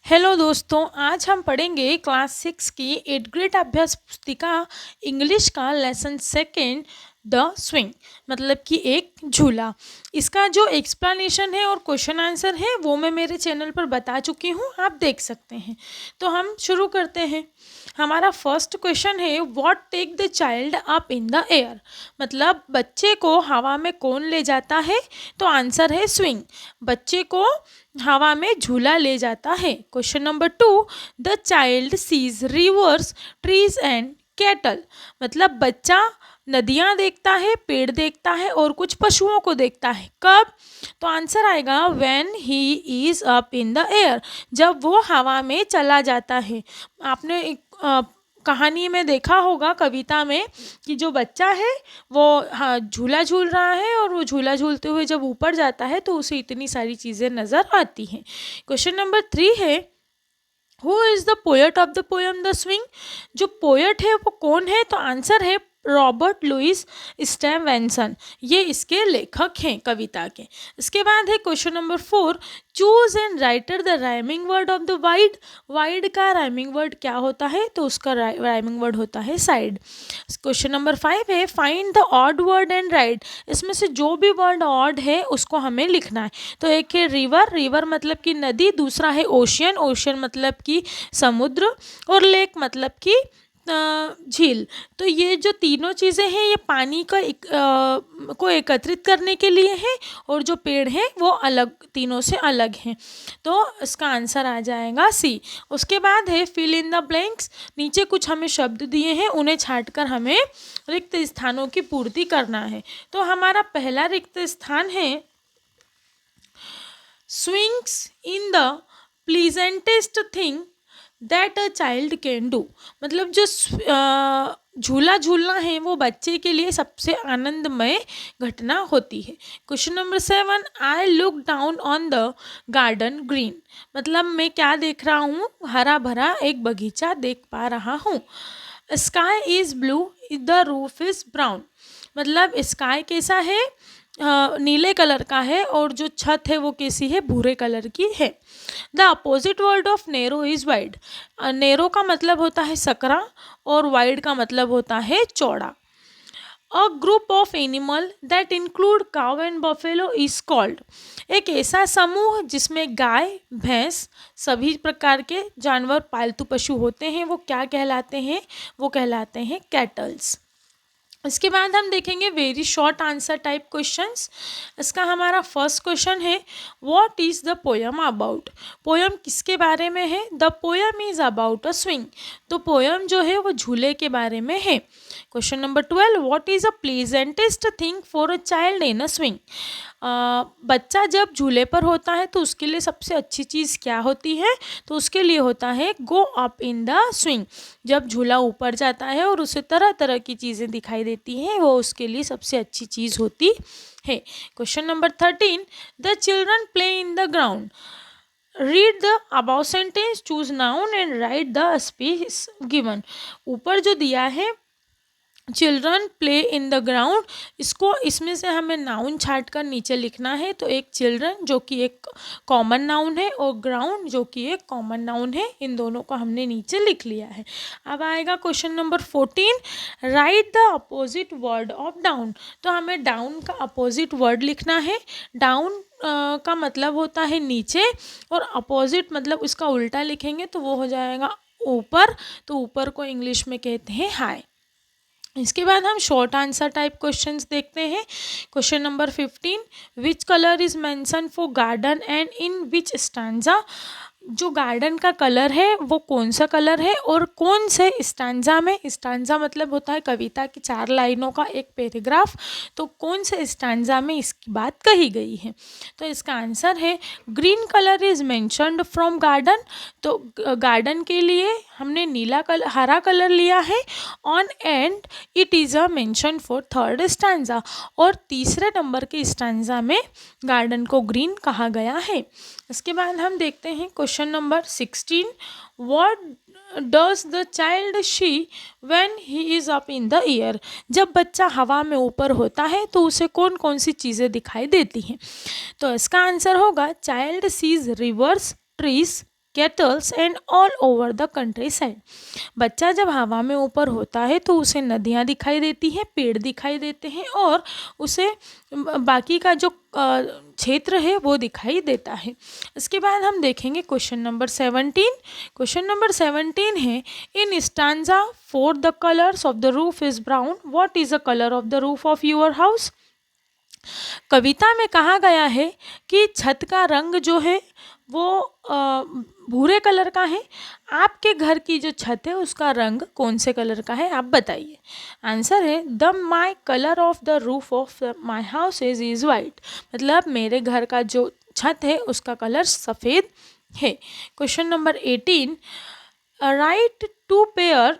Hello दोस्तों, आज हम पढ़ेंगे क्लास 6 की 8th ग्रेड अभ्यास पुस्तिका इंग्लिश का लेसन सेकेंड द स्विंग, मतलब कि एक झूला। इसका जो एक्सप्लेनेशन है और क्वेश्चन आंसर है वो मैं मेरे चैनल पर बता चुकी हूँ, आप देख सकते हैं। तो हम शुरू करते हैं। हमारा फर्स्ट क्वेश्चन है, what take the child up in the air, मतलब बच्चे को हवा में कौन ले जाता है। तो आंसर है स्विंग, बच्चे को हवा में झूला ले जाता है। Question number 2, the child sees rivers, trees and cattle, मतलब बच्चा नदियाँ देखता है, पेड़ देखता है और कुछ पशुओं को देखता है। कब? तो आंसर आएगा when he is up in the air, जब वो हवा में चला जाता है। आपने एक कहानी में देखा होगा, कविता में, कि जो बच्चा है वो हाँ झूला झूल रहा है और वो झूला झूलते हुए जब ऊपर जाता है तो उसे इतनी सारी चीज़ें नज़र आती हैं। क्वेश्चन नंबर 3 है, who is the poet of the poem the swing, जो पोएट है वो कौन है। तो आंसर है रॉबर्ट लुइस स्टेवेंसन, ये इसके लेखक हैं कविता के। इसके बाद है question number 4, choose and writer the rhyming word of the wide, wide का राइमिंग वर्ड क्या होता है। तो उसका राइमिंग वर्ड होता है साइड। क्वेश्चन नंबर 5 है, find the odd word and right, इसमें से जो भी वर्ड ऑड है उसको हमें लिखना है। तो एक है रिवर, रिवर मतलब कि नदी, दूसरा है ओशियन, ओशियन मतलब कि समुद्र, और लेक मतलब कि झील। तो ये जो तीनों चीज़ें हैं ये पानी का को एकत्रित करने के लिए हैं, और जो पेड़ हैं वो अलग, तीनों से अलग हैं। तो इसका आंसर आ जाएगा सी। उसके बाद है फिल इन द ब्लैंक्स, नीचे कुछ हमें शब्द दिए हैं, उन्हें छांटकर हमें रिक्त स्थानों की पूर्ति करना है। तो हमारा पहला रिक्त स्थान है, swings in the pleasantest thing that a child can do, मतलब जो झूला झूलना है वो बच्चे के लिए सबसे आनंदमय घटना होती है। Question number 7, I look down on the garden green, मतलब मैं क्या देख रहा हूँ, हरा भरा एक बगीचा देख पा रहा हूँ। Sky is blue, the roof is brown, मतलब स्काई कैसा है, नीले कलर का है, और जो छत है वो कैसी है, भूरे कलर की है। The opposite word of narrow is wide, narrow का मतलब होता है सकरा और वाइड का मतलब होता है चौड़ा। A group of animal that include cow and buffalo is called, एक ऐसा समूह जिसमें गाय, भैंस, सभी प्रकार के जानवर, पालतू पशु होते हैं, वो क्या कहलाते हैं, वो कहलाते हैं कैटल्स। इसके बाद हम देखेंगे very short answer type questions. इसका हमारा फर्स्ट क्वेश्चन है, what is the poem about, poem किसके बारे में है। The poem is about a swing, तो पोयम जो है वो झूले के बारे में है। Question number 12, what is a pleasantest thing for a child in a swing, बच्चा जब झूले पर होता है तो उसके लिए सबसे अच्छी चीज़ क्या होती है। तो उसके लिए होता है go up in the swing, जब झूला ऊपर जाता है और उसे तरह तरह की चीज़ें दिखाई देती हैं, वो उसके लिए सबसे अच्छी चीज़ होती है। Question number 13, the children play in the ground, read the about sentence, choose noun and right the space given, ऊपर जो दिया है children play in the ground, इसको इसमें से हमें नाउन छाट कर नीचे लिखना है। तो एक चिल्ड्रन जो कि एक कॉमन नाउन है और ग्राउंड जो कि एक कॉमन नाउन है, इन दोनों को हमने नीचे लिख लिया है। अब आएगा question number 14, right the opposite word of down, तो हमें डाउन का अपोजिट वर्ड लिखना है। डाउन का मतलब होता है नीचे, और अपोजिट मतलब इसका उल्टा लिखेंगे तो वो हो जाएगा ऊपर, तो ऊपर को इंग्लिश में कहते हैं हाई। इसके बाद हम शॉर्ट आंसर टाइप क्वेश्चंस देखते हैं। Question number 15, which colour is mention for garden and in which stanza, जो गार्डन का कलर है वो कौन सा कलर है और कौन से स्टैंजा में, स्टैंजा मतलब होता है कविता की 4 लाइनों का एक पैराग्राफ, तो कौन से स्टैंजा में इसकी बात कही गई है। तो इसका आंसर है green colour is mentioned from garden, तो गार्डन के लिए हमने नीला कलर, हरा कलर लिया है on, and it is a mention for third stanza, और तीसरे नंबर के स्टैंजा में गार्डन को ग्रीन कहा गया है। इसके बाद हम देखते हैं question number 16, what does the child she when he is up in the air, जब बच्चा हवा में ऊपर होता है तो उसे कौन कौन सी चीज़ें दिखाई देती हैं। तो इसका आंसर होगा child sees rivers, trees, cattles and all over the countryside. बच्चा जब हवा में ऊपर होता है तो उसे नदियाँ दिखाई देती हैं, पेड़ दिखाई देते हैं और उसे बाकी का जो क्षेत्र है वो दिखाई देता है। इसके बाद हम देखेंगे क्वेश्चन नंबर 17। क्वेश्चन नंबर 17 है, in stanza four the colours of the roof is brown, what is the colour of the roof of your house. कविता में कहा गया है कि छत का रंग जो है वो भूरे कलर का है। आपके घर की जो छत है उसका रंग कौन से कलर का है, आप बताइए। आंसर है the my colour of the roof of my house is white. मतलब मेरे घर का जो छत है उसका कलर सफ़ेद है। Question number 18, write two pair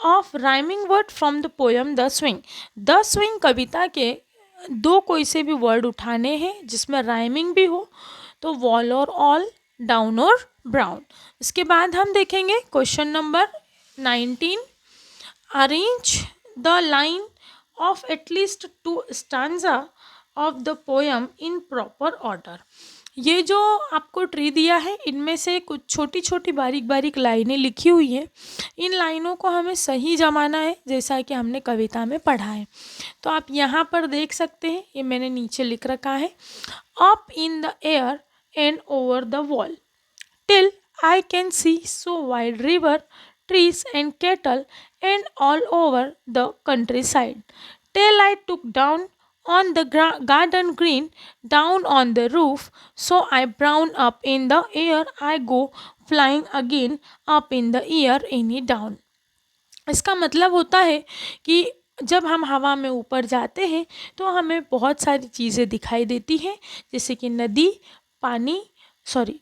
of rhyming word from the poem the swing. The swing कविता के दो कोई से भी वर्ड उठाने हैं जिसमें राइमिंग भी हो, तो वॉल और ऑल, डाउन और ब्राउन। इसके बाद हम देखेंगे question number 19, arrange the line of at least 2 stanza of the poem in proper order. ये जो आपको ट्री दिया है इनमें से कुछ छोटी छोटी बारीक बारीक लाइनें लिखी हुई हैं। इन लाइनों को हमें सही जमाना है जैसा कि हमने कविता में पढ़ा है। तो आप यहाँ पर देख सकते हैं, ये मैंने नीचे लिख रखा है, up in the air and over the wall till I can see so wide river, trees and cattle and all over the country side, till I took down on the garden green, down on the roof, so I brown up in the air, I go flying again up in the air any down। इसका मतलब होता है कि जब हम हवा में ऊपर जाते हैं तो हमें बहुत सारी चीज़ें दिखाई देती हैं, जैसे कि नदी,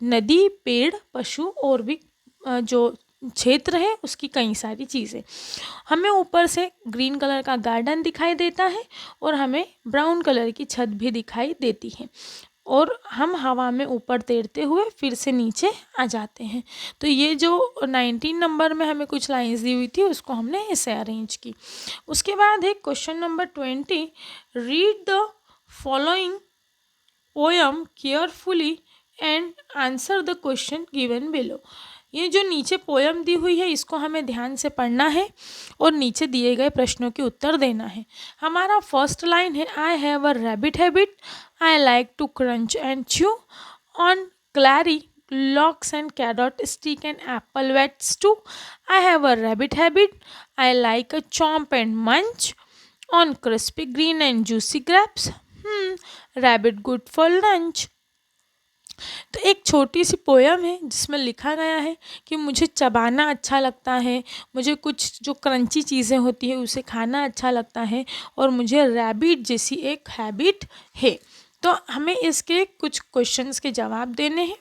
नदी, पेड़, पशु और भी जो क्षेत्र है उसकी कई सारी चीज़ें। हमें ऊपर से ग्रीन कलर का गार्डन दिखाई देता है और हमें ब्राउन कलर की छत भी दिखाई देती है और हम हवा में ऊपर तैरते हुए फिर से नीचे आ जाते हैं। तो ये जो 19 नंबर में हमें कुछ लाइंस दी हुई थी उसको हमने ऐसे अरेंज की। उसके बाद है question number 20, read the following poem carefully and answer the question given below. ये जो नीचे पोएम दी हुई है इसको हमें ध्यान से पढ़ना है और नीचे दिए गए प्रश्नों के उत्तर देना है। हमारा फर्स्ट लाइन है, I have a rabbit habit, I like to crunch and chew on celery locks and carrot stick and apple wet stew. I have a rabbit habit, I like a chomp and munch on crispy green and juicy grapes. Rabbit good for lunch। तो एक छोटी सी poem है जिसमें लिखा गया है कि मुझे चबाना अच्छा लगता है, मुझे कुछ जो क्रंची चीज़ें होती है उसे खाना अच्छा लगता है और मुझे रैबिट जैसी एक हैबिट है। तो हमें इसके कुछ क्वेश्चंस के जवाब देने हैं।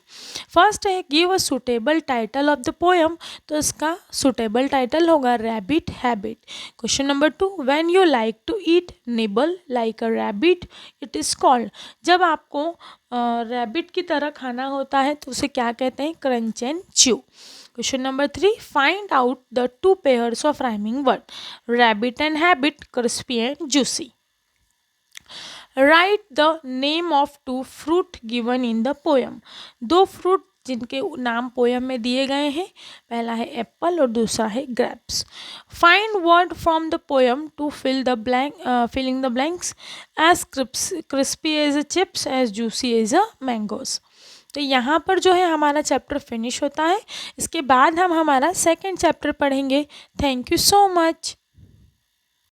फर्स्ट है give a suitable title of the poem, तो इसका सुटेबल टाइटल होगा rabbit habit. Question number 2, when you like to eat nibble like a rabbit it is called. जब आपको रैबिट की तरह खाना होता है तो उसे क्या कहते हैं, crunch and chew. Question number 3, find out the 2 pairs of rhyming word, rabbit and habit, crispy and juicy. Right the name of 2 fruit given in the poem. 2 fruit जिनके नाम पोएम में दिए गए हैं, पहला है एप्पल और दूसरा है grapes. Find word from the poem to filling the blanks, as crispy as a chips, as juicy as a mangoes. तो यहाँ पर जो है हमारा चैप्टर फिनिश होता है। इसके बाद हम हमारा सेकेंड चैप्टर पढ़ेंगे। Thank you so much.